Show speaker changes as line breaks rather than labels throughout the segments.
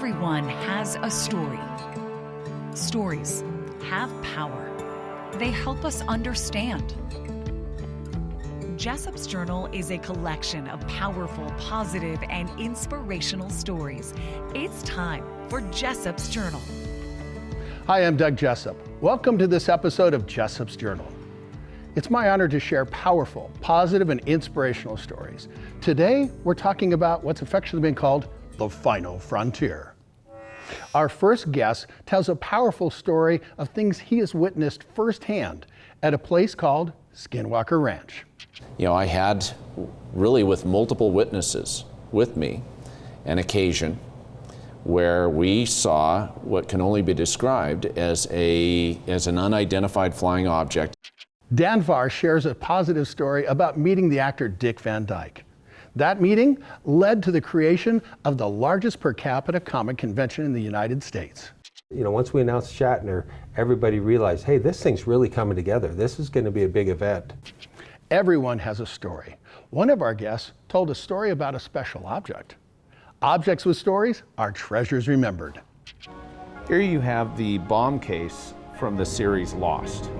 Everyone has a story. Stories have power. They help us understand. Jessop's Journal is a collection of powerful, positive, and inspirational stories. It's time for Jessop's Journal.
Hi, I'm Doug Jessop. Welcome to this episode of Jessop's Journal. It's my honor to share powerful, positive, and inspirational stories. Today, we're talking about what's affectionately been called the final frontier. Our first guest tells a powerful story of things he has witnessed firsthand at a place called Skinwalker Ranch.
You know, I had really with multiple witnesses with me an occasion where we saw what can only be described as an unidentified flying object.
Dan Farr shares a positive story about meeting the actor Dick Van Dyke. That meeting led to the creation of the largest per capita comic convention in the United States.
You know, once we announced Shatner, everybody realized, hey, this thing's really coming together. This is going to be a big event.
Everyone has a story. One of our guests told a story about a special object. Objects with stories are treasures remembered.
Here you have the bomb case from the series Lost.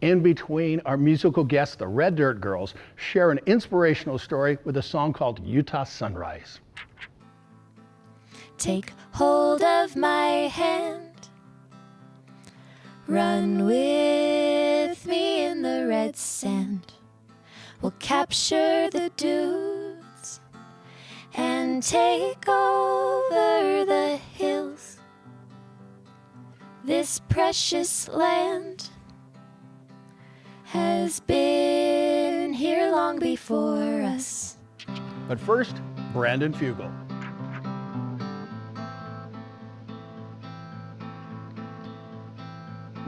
In between, our musical guests, the Red Dirt Girls, share an inspirational story with a song called Utah Sunrise.
Take hold of my hand, run with me in the red sand. We'll capture the dudes and take over the hills. This precious land has been here long before us.
But first, Brandon Fugal.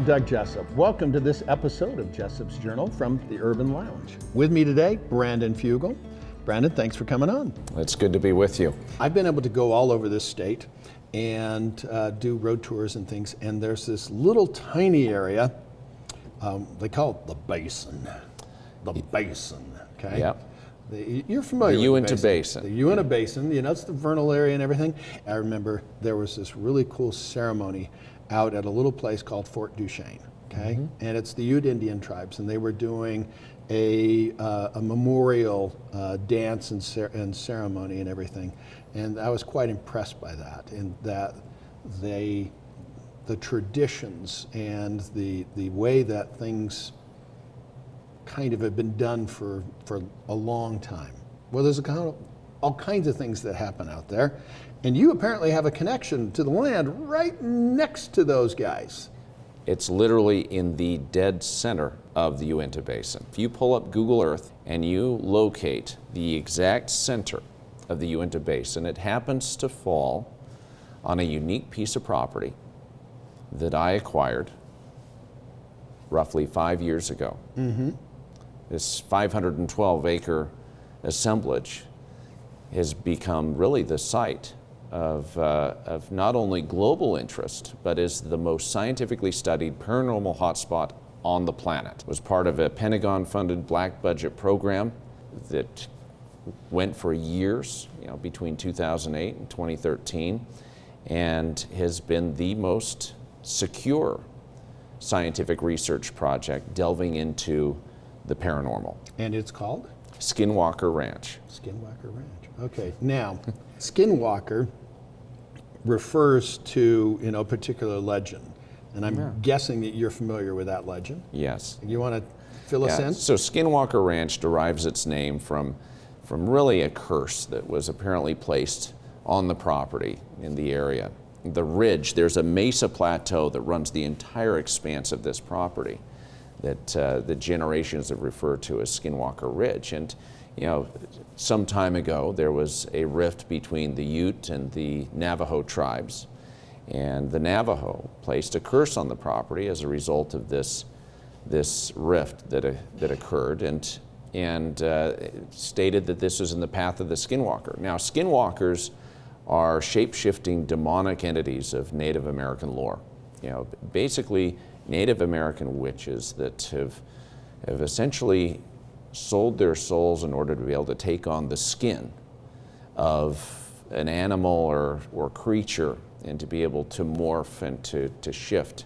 Doug Jessop, welcome to this episode of Jessop's Journal from the Urban Lounge. With me today, Brandon Fugal. Brandon, thanks for coming on.
It's good to be with you.
I've been able to go all over this state and do road tours and things, and there's this little tiny area. They call it the basin. The basin, okay?
Yep.
You're familiar
The
with
Uinta
the
Basin.
The Uinta Basin, you know, it's the vernal area and everything. I remember there was this really cool ceremony out at a little place called Fort Duchesne, okay? Mm-hmm. And it's the Ute Indian tribes, and they were doing a memorial dance and ceremony and everything. And I was quite impressed by that, in that the traditions and the way that things kind of have been done for a long time. Well, there's all kinds of things that happen out there, and you apparently have a connection to the land right next to those guys.
It's literally in the dead center of the Uinta Basin. If you pull up Google Earth and you locate the exact center of the Uinta Basin, it happens to fall on a unique piece of property that I acquired roughly 5 years ago. Mm-hmm. This 512-acre assemblage has become really the site of not only global interest, but is the most scientifically studied paranormal hotspot on the planet. It was part of a Pentagon-funded black budget program that went for years, you know, between 2008 and 2013, and has been the most secure scientific research project delving into the paranormal.
And it's called?
Skinwalker Ranch.
Skinwalker Ranch. Okay. Now, Skinwalker refers to, you know, a particular legend. And I'm guessing that you're familiar with that legend.
Yes.
You want to fill us in?
So Skinwalker Ranch derives its name from really a curse that was apparently placed on the property in the area. The ridge, there's a mesa plateau that runs the entire expanse of this property that the generations have referred to as Skinwalker Ridge. And, you know, some time ago there was a rift between the Ute and the Navajo tribes, and the Navajo placed a curse on the property as a result of this rift that occurred, and stated that this was in the path of the Skinwalker. Now, Skinwalkers are shape-shifting demonic entities of Native American lore. You know, basically Native American witches that have essentially sold their souls in order to be able to take on the skin of an animal or creature, and to be able to morph and to shift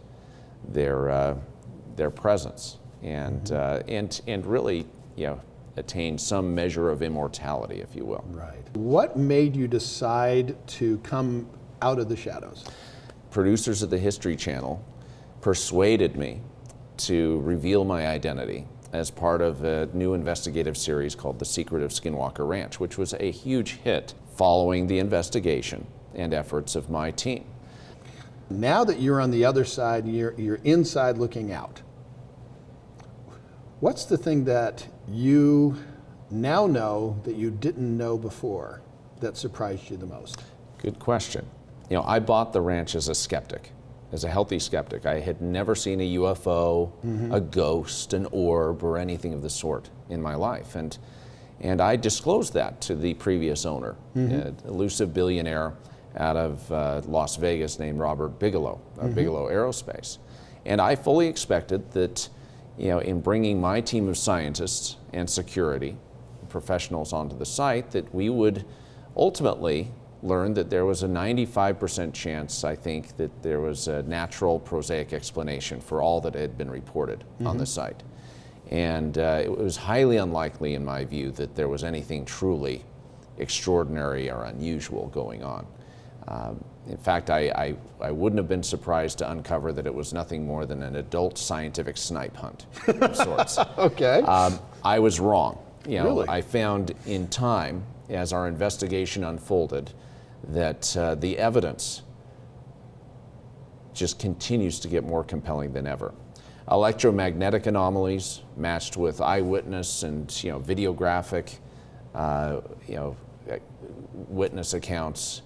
their presence and really, attain some measure of immortality, if you will.
Right. What made you decide to come out of the shadows?
Producers of the History Channel persuaded me to reveal my identity as part of a new investigative series called The Secret of Skinwalker Ranch, which was a huge hit following the investigation and efforts of my team.
Now that you're on the other side, you're inside looking out, what's the thing that you now know that you didn't know before that surprised you the most?
Good question. I bought the ranch as a skeptic, as a healthy skeptic. I had never seen a UFO, a ghost, an orb, or anything of the sort in my life. And I disclosed that to the previous owner, an elusive billionaire out of Las Vegas named Robert Bigelow, Bigelow Aerospace. And I fully expected that, in bringing my team of scientists and security professionals onto the site, that we would ultimately learn that there was a 95% chance, I think, that there was a natural prosaic explanation for all that had been reported on the site. And it was highly unlikely, in my view, that there was anything truly extraordinary or unusual going on. In fact, I wouldn't have been surprised to uncover that it was nothing more than an adult scientific snipe hunt of sorts.
Okay.
I was wrong.
Really?
I found in time, as our investigation unfolded, that the evidence just continues to get more compelling than ever. Electromagnetic anomalies matched with eyewitness and videographic witness accounts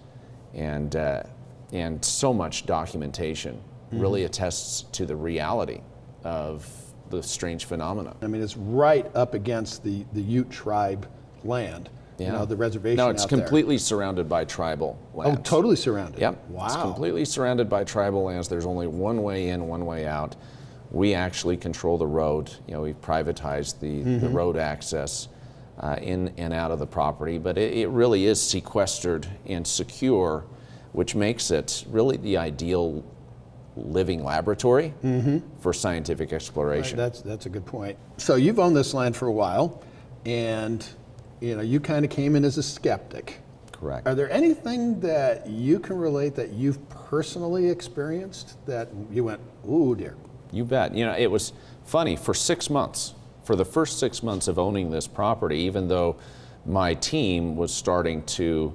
and so much documentation really attests to the reality of the strange phenomena.
I mean, it's right up against the Ute tribe land. The reservation.
No, it's
out there.
completely surrounded by tribal lands.
Oh, totally surrounded.
Yep.
Wow.
It's completely surrounded by tribal lands. There's only one way in, one way out. We actually control the road. We've privatized the road access in and out of the property, but it really is sequestered and secure, which makes it really the ideal living laboratory for scientific exploration.
Right, that's a good point. So you've owned this land for a while, and you kind of came in as a skeptic.
Correct.
Are there anything that you can relate that you've personally experienced that you went, ooh dear?
You bet. It was funny. For 6 months, for the first 6 months of owning this property, even though my team was starting to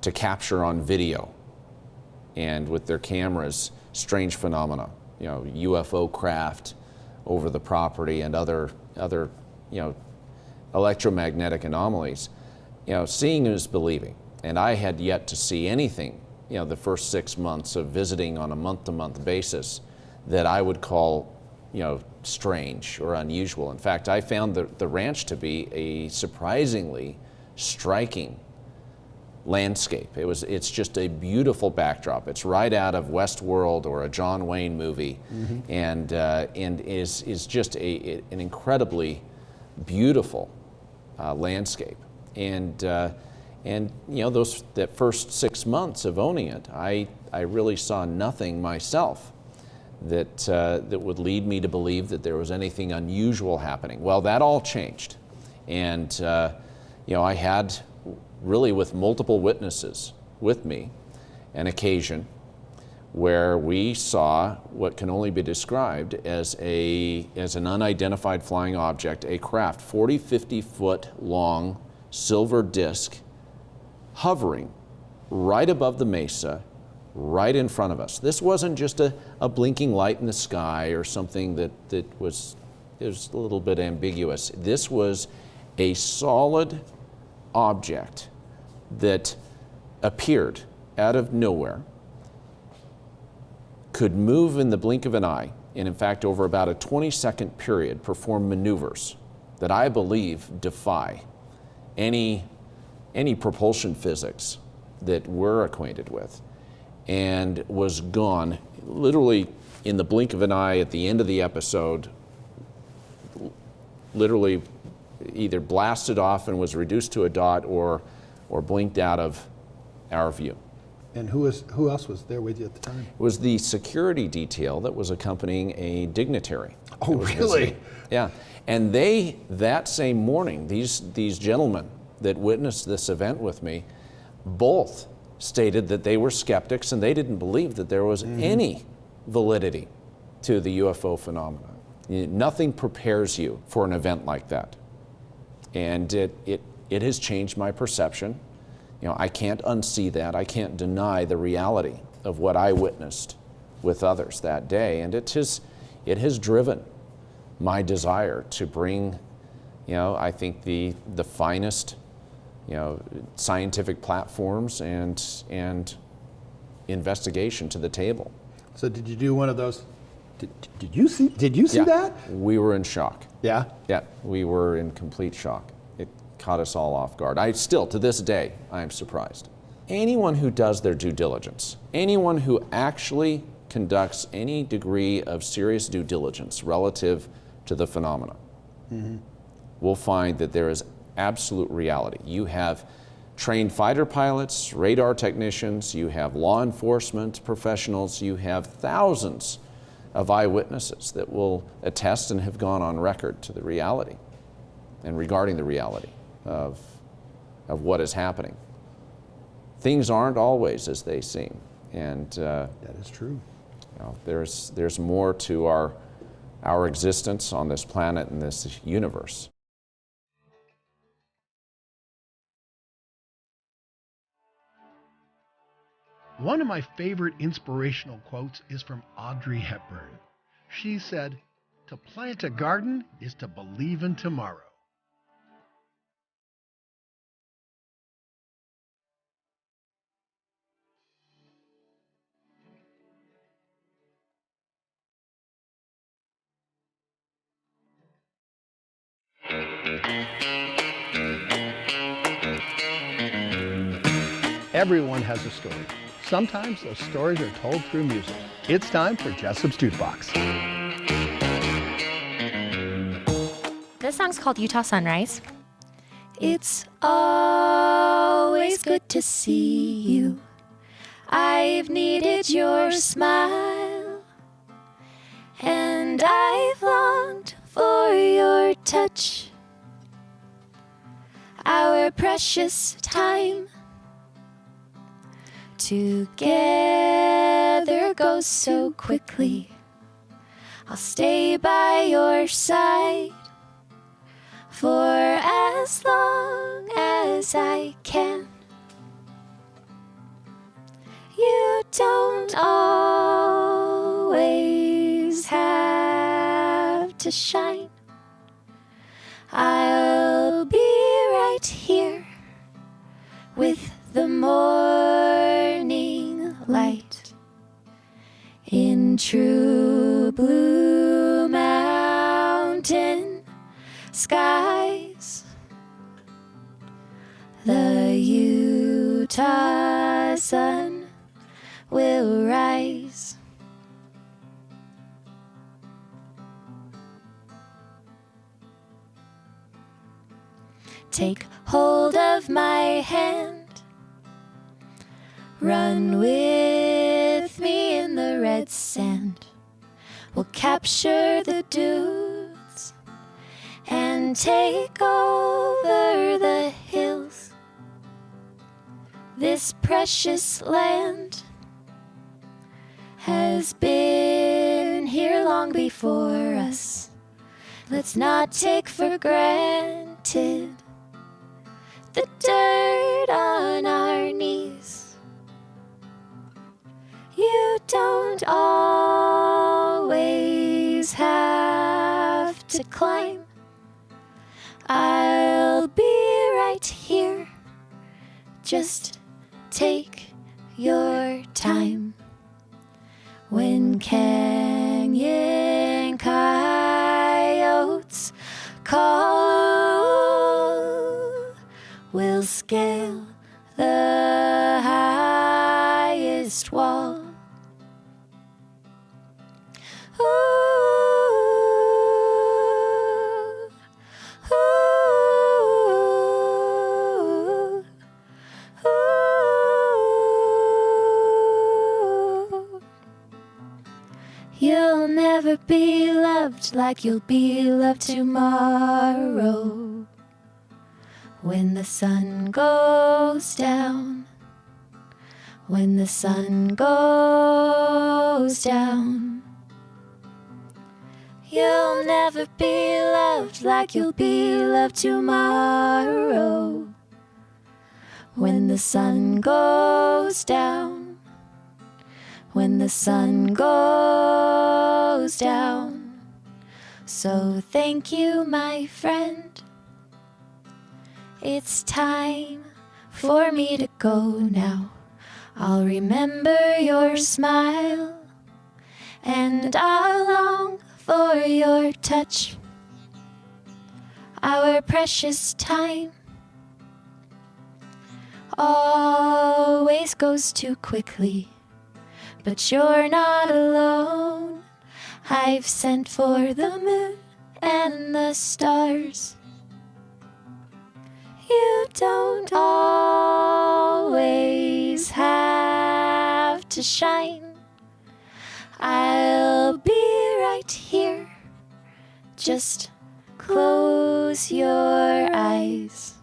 capture on video and with their cameras strange phenomena, UFO craft over the property and other electromagnetic anomalies, seeing is believing. And I had yet to see anything, the first 6 months of visiting on a month-to-month basis that I would call, strange or unusual. In fact, I found the ranch to be a surprisingly striking landscape. It's just a beautiful backdrop. It's right out of Westworld or a John Wayne movie, and is just an incredibly beautiful landscape. And that first 6 months of owning it, I really saw nothing myself that would lead me to believe that there was anything unusual happening. Well, that all changed, and I had really, with multiple witnesses with me, an occasion where we saw what can only be described as an unidentified flying object, a craft, 40, 50 foot long silver disc, hovering right above the mesa, right in front of us. This wasn't just a blinking light in the sky or something that was a little bit ambiguous. This was a solid object that appeared out of nowhere, could move in the blink of an eye, and in fact over about a 20-second period perform maneuvers that I believe defy any propulsion physics that we're acquainted with, and was gone literally in the blink of an eye at the end of the episode, literally either blasted off and was reduced to a dot or blinked out of our view.
And who else was there with you at the time?
It was the security detail that was accompanying a dignitary.
Oh,
that was
really?
visiting. Yeah. And they, that same morning, these gentlemen that witnessed this event with me, both stated that they were skeptics and they didn't believe that there was any validity to the UFO phenomenon. Nothing prepares you for an event like that. And it has changed my perception. You know, I can't unsee that. I can't deny the reality of what I witnessed with others that day. And it has driven my desire to bring, you know, I think the finest, you know, scientific platforms and investigation to the table.
So did you do one of those? Did you see
Yeah.
that?
We were in shock.
Yeah.
Yeah, we were in complete shock. It caught us all off guard. I still, to this day, I am surprised. Anyone who does their due diligence, anyone who actually conducts any degree of serious due diligence relative to the phenomena, will find that there is absolute reality. You have trained fighter pilots, radar technicians, you have law enforcement professionals, you have thousands of eyewitnesses that will attest and have gone on record to the reality and regarding the reality of what is happening. Things aren't always as they seem, and
That is true.
you know, there's more to our existence on this planet and this universe.
One of my favorite inspirational quotes is from Audrey Hepburn. She said, "To plant a garden is to believe in tomorrow." Everyone has a story. Sometimes those stories are told through music. It's time for Jessop's Jukebox.
This song's called Utah Sunrise. It's always good to see you. I've needed your smile, and I've longed for your touch. Our precious time together goes so quickly. I'll stay by your side for as long as I can. You don't always have to shine. I'll be right here with the morning light in true blue mountain skies. The Utah sun will rise. Take hold of my hand, run with me in the red sand. We'll capture the dudes and take over the hills. This precious land has been here long before us. Let's not take for granted the dirt on our knees. You don't always have to climb. I'll be right here. Just take your time. When canyon coyotes call, we'll scale the highest wall. Ooh, ooh, ooh, ooh. never be loved like you'll be loved tomorrow. When the sun goes down, when the sun goes down, you'll never be loved like you'll be loved tomorrow. When the sun goes down, when the sun goes down. So thank you, my friend. It's time for me to go now. I'll remember your smile, and I'll long for your touch. Our precious time always goes too quickly, but you're not alone. I've sent for the moon and the stars. You don't always have to shine. I'll be right here. Just close your eyes.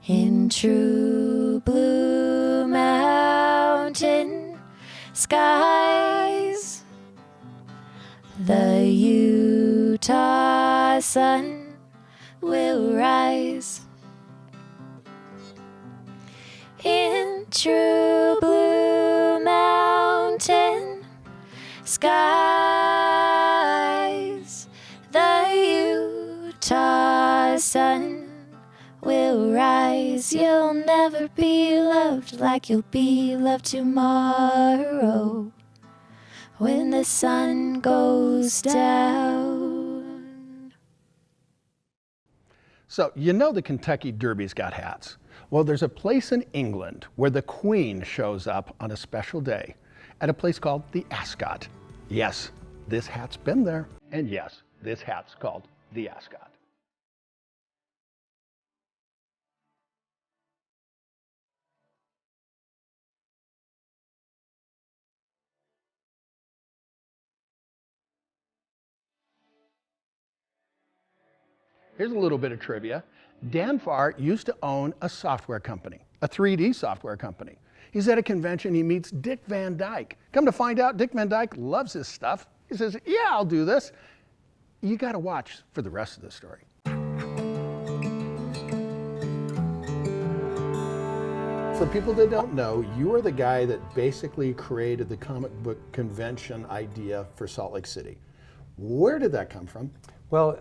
In true blue mountain skies, the Utah sun will rise. In true blue mountain skies, the Utah sun will rise. You'll never be loved like you'll be loved tomorrow. When the sun goes down.
So, you know the Kentucky Derby's got hats. Well, there's a place in England where the Queen shows up on a special day at a place called the Ascot. Yes, this hat's been there. And yes, this hat's called the Ascot. Here's a little bit of trivia. Dan Farr used to own a software company, a 3D software company. He's at a convention, he meets Dick Van Dyke. Come to find out, Dick Van Dyke loves his stuff. He says, yeah, I'll do this. You gotta watch for the rest of the story. For people that don't know, you are the guy that basically created the comic book convention idea for Salt Lake City. Where did that come from?
Well,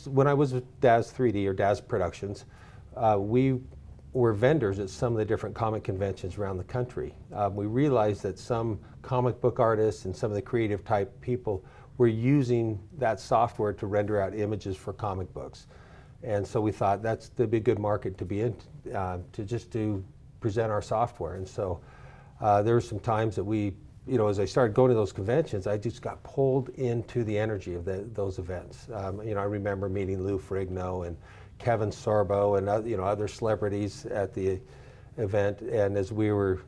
when I was with Daz 3D or Daz Productions, we were vendors at some of the different comic conventions around the country. We realized that some comic book artists and some of the creative type people were using that software to render out images for comic books. And so we thought that'd be a good market to be in, to present our software. And so there were some times that we, as I started going to those conventions, I just got pulled into the energy of those events. I remember meeting Lou Ferrigno and Kevin Sorbo and other celebrities at the event. And as we were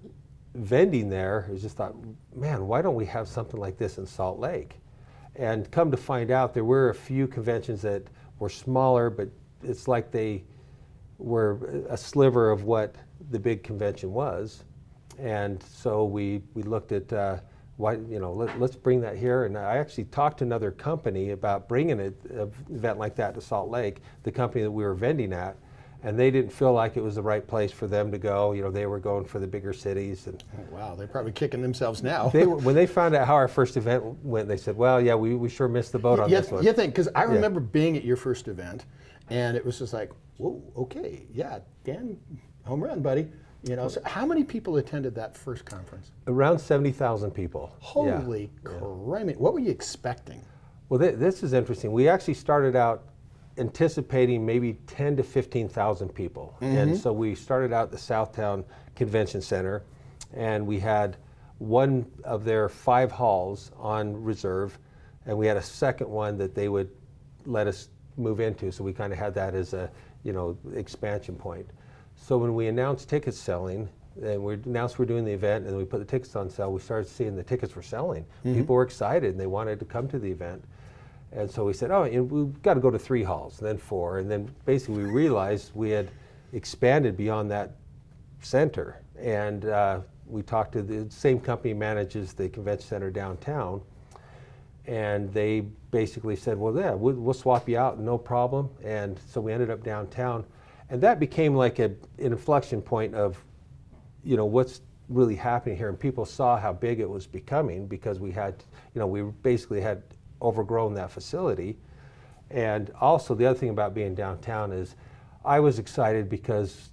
vending there, I just thought, man, why don't we have something like this in Salt Lake? And come to find out, there were a few conventions that were smaller, but it's like they were a sliver of what the big convention was. And so we looked at let's bring that here. And I actually talked to another company about bringing an event like that to Salt Lake, the company that we were vending at, and they didn't feel like it was the right place for them to go. They were going for the bigger cities. And
oh, wow, they're probably kicking themselves now.
When they found out how our first event went, they said, well, yeah, we sure missed the boat on this one.
You think, because I remember being at your first event, and it was just like, whoa, okay, yeah, Dan, home run, buddy. So how many people attended that first conference?
Around 70,000 people.
Holy criminy. What were you expecting?
Well, this is interesting. We actually started out anticipating maybe 10 to 15,000 people. Mm-hmm. And so we started out at the Southtown Convention Center, and we had one of their 5 halls on reserve, and we had a second one that they would let us move into. So we kind of had that as a expansion point. So when we announced ticket selling, And we announced we're doing the event, and we put the tickets on sale. We started seeing the tickets were selling. People were excited, and they wanted to come to the event. And so we said, oh, we've got to go to 3 halls, and then 4. And then basically we realized we had expanded beyond that center. And we talked to the same company manages the convention center downtown. And they basically said, well, yeah, we'll swap you out, no problem. And so we ended up downtown. And that became like an inflection point of, what's really happening here. And people saw how big it was becoming because we had, we basically had overgrown that facility. And also the other thing about being downtown is I was excited because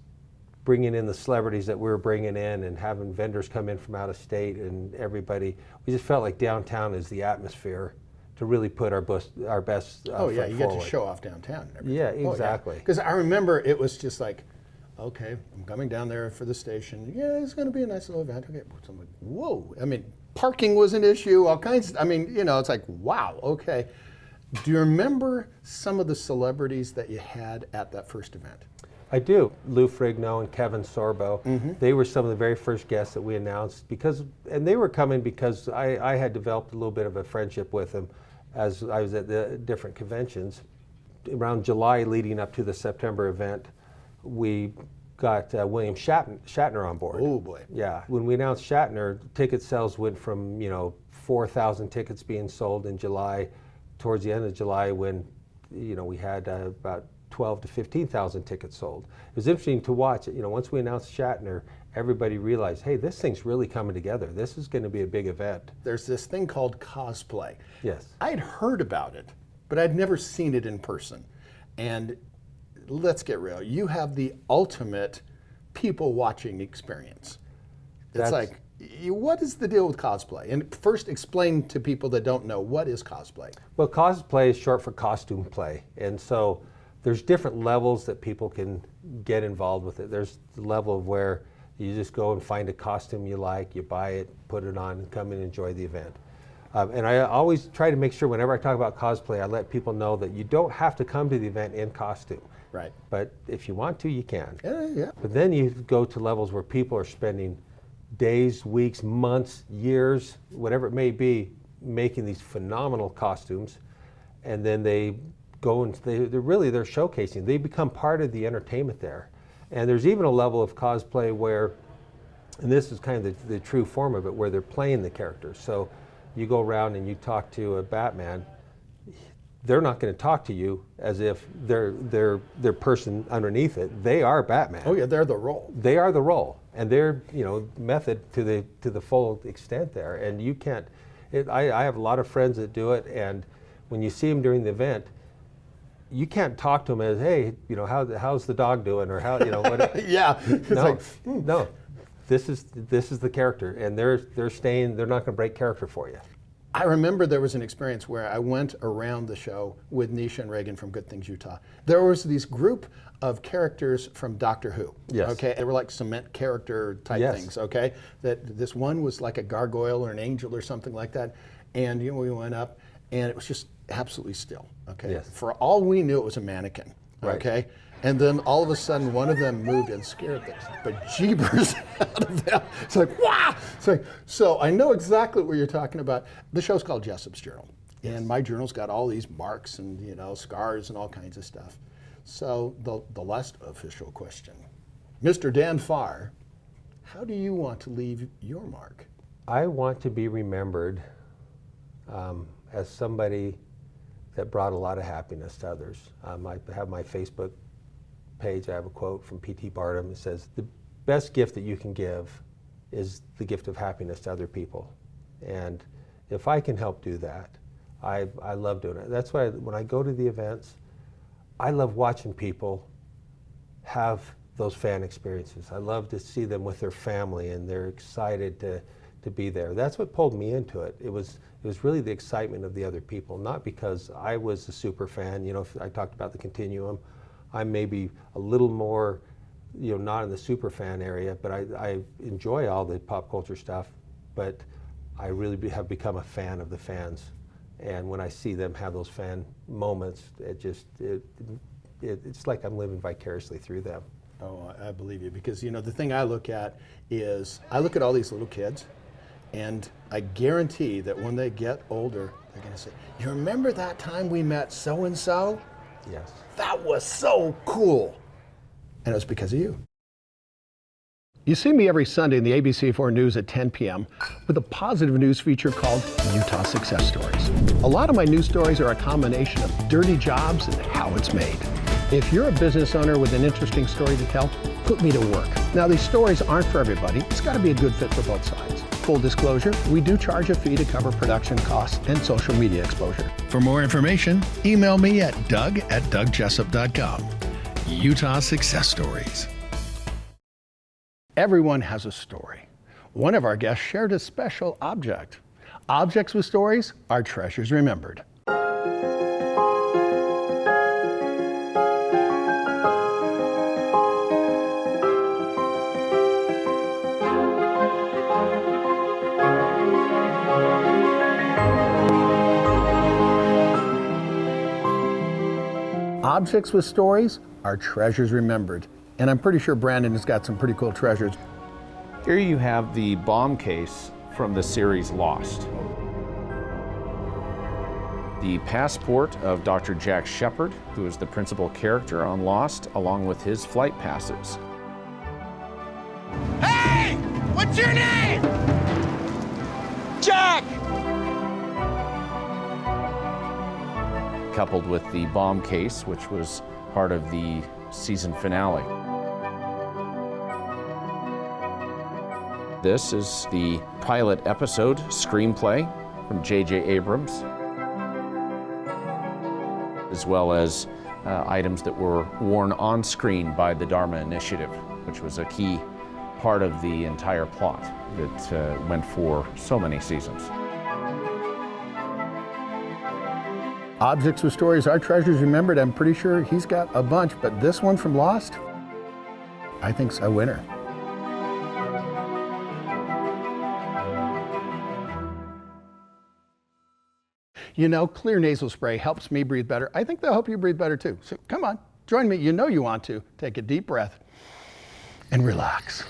bringing in the celebrities that we were bringing in and having vendors come in from out of state and everybody, we just felt like downtown is the atmosphere to really put our best
Oh yeah, you
forward.
get to show off downtown. And everything.
Yeah, exactly.
Because I remember it was just like, okay, I'm coming down there for the station. Yeah, it's going to be a nice little event. Okay, so I'm like, whoa. I mean, parking was an issue, all kinds. It's like, wow, okay. Do you remember some of the celebrities that you had at that first event?
I do. Lou Ferrigno and Kevin Sorbo. They were some of the very first guests that we announced and they were coming because I had developed a little bit of a friendship with them as I was at the different conventions. Around July leading up to the September event, we got William Shatner on board.
Oh boy.
Yeah. When we announced Shatner, ticket sales went from 4,000 tickets being sold in July, towards the end of July when we had about 12 to 15,000 tickets sold. It was interesting to watch. Once we announced Shatner, everybody realized, hey, this thing's really coming together. This is going to be a big event.
There's this thing called cosplay.
Yes.
I'd heard about it, but I'd never seen it in person. And let's get real. You have the ultimate people watching experience. It's like, what is the deal with cosplay? And first explain to people that don't know, what is cosplay?
Well, cosplay is short for costume play. And so there's different levels that people can get involved with it. There's the level of where you just go and find a costume you like, you buy it, put it on, and come and enjoy the event. And I always try to make sure whenever I talk about cosplay, I let people know that you don't have to come to the event in costume.
Right.
But if you want to, you can.
Yeah.
But then you go to levels where people are spending days, weeks, months, years, whatever it may be, making these phenomenal costumes, and then they go and they're showcasing. They become part of the entertainment there. And there's even a level of cosplay where, and this is kind of the true form of it, where they're playing the characters. So you go around and you talk to a Batman, they're not going to talk to you as if they're person underneath it. They are Batman.
Oh yeah, they're the role.
They are the role, and they're method to the full extent there. And you can't. I have a lot of friends that do it, and when you see them during the event, you can't talk to them as, hey, how's the dog doing, or how, whatever.
Yeah.
No. This is the character, and they're staying. They're not going to break character for you.
I remember there was an experience where I went around the show with Nisha and Reagan from Good Things Utah. There was this group of characters from Doctor Who.
Yes.
Okay, they were like cement character type things. Okay, that this one was like a gargoyle or an angel or something like that, and we went up, and it was just absolutely still. Okay.
Yes.
For all we knew, it was a mannequin.
Right.
Okay. And then all of a sudden, one of them moved and scared the bejeebers out of them. It's like, wow! So I know exactly what you're talking about. The show's called Jessop's Journal. Yes. And my journal's got all these marks and scars and all kinds of stuff. So the last official question. Mr. Dan Farr, how do you want to leave your mark?
I want to be remembered as somebody that brought a lot of happiness to others. I have my Facebook page. I have a quote from P.T. Barnum. It says, the best gift that you can give is the gift of happiness to other people. And if I can help do that, I love doing it. That's why when I go to the events, I love watching people have those fan experiences. I love to see them with their family and they're excited to be there. That's what pulled me into it. It was really the excitement of the other people, not because I was a super fan. If I talked about the continuum, I'm maybe a little more, not in the super fan area, but I enjoy all the pop culture stuff, but I really have become a fan of the fans. And when I see them have those fan moments, it's like I'm living vicariously through them.
Oh, I believe you, because you know the thing I look at is I look at all these little kids, and I guarantee that when they get older, they're going to say, "You remember that time we met so and so?
Yes.
That was so cool," and it was because of you. You see me every Sunday in the ABC4 News at 10 p.m. with a positive news feature called Utah Success Stories. A lot of my news stories are a combination of dirty jobs and how it's made. If you're a business owner with an interesting story to tell, put me to work. Now, these stories aren't for everybody. It's got to be a good fit for both sides. Full disclosure, we do charge a fee to cover production costs and social media exposure. For more information, email me at doug@dougjessup.com. Utah Success Stories. Everyone has a story. One of our guests shared a special object. Objects with stories are treasures remembered. Objects with stories are treasures remembered. And I'm pretty sure Brandon has got some pretty cool treasures.
Here you have the bomb case from the series Lost. The passport of Dr. Jack Shepard, who is the principal character on Lost, along with his flight passes.
Hey! What's your name? Jack!
Coupled with the bomb case, which was part of the season finale. This is the pilot episode screenplay from J.J. Abrams, as well as items that were worn on screen by the Dharma Initiative, which was a key part of the entire plot that went for so many seasons.
Objects with stories are treasures remembered. I'm pretty sure he's got a bunch, but this one from Lost, I think's a winner. You know, clear nasal spray helps me breathe better. I think they'll help you breathe better too. So come on, join me. You know you want to. Take a deep breath and relax.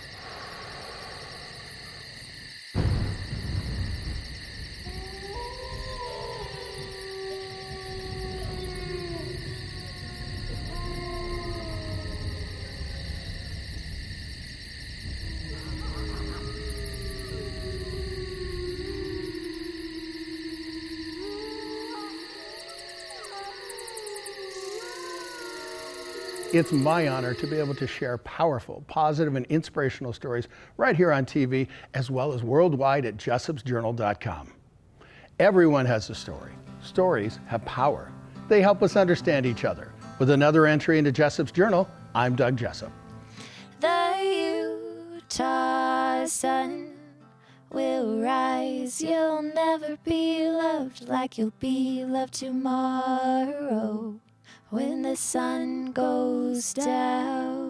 It's my honor to be able to share powerful, positive, and inspirational stories right here on TV, as well as worldwide at jessopsjournal.com. Everyone has a story. Stories have power. They help us understand each other. With another entry into Jessop's Journal, I'm Doug Jessop.
The Utah sun will rise. You'll never be loved like you'll be loved tomorrow. When the sun goes down.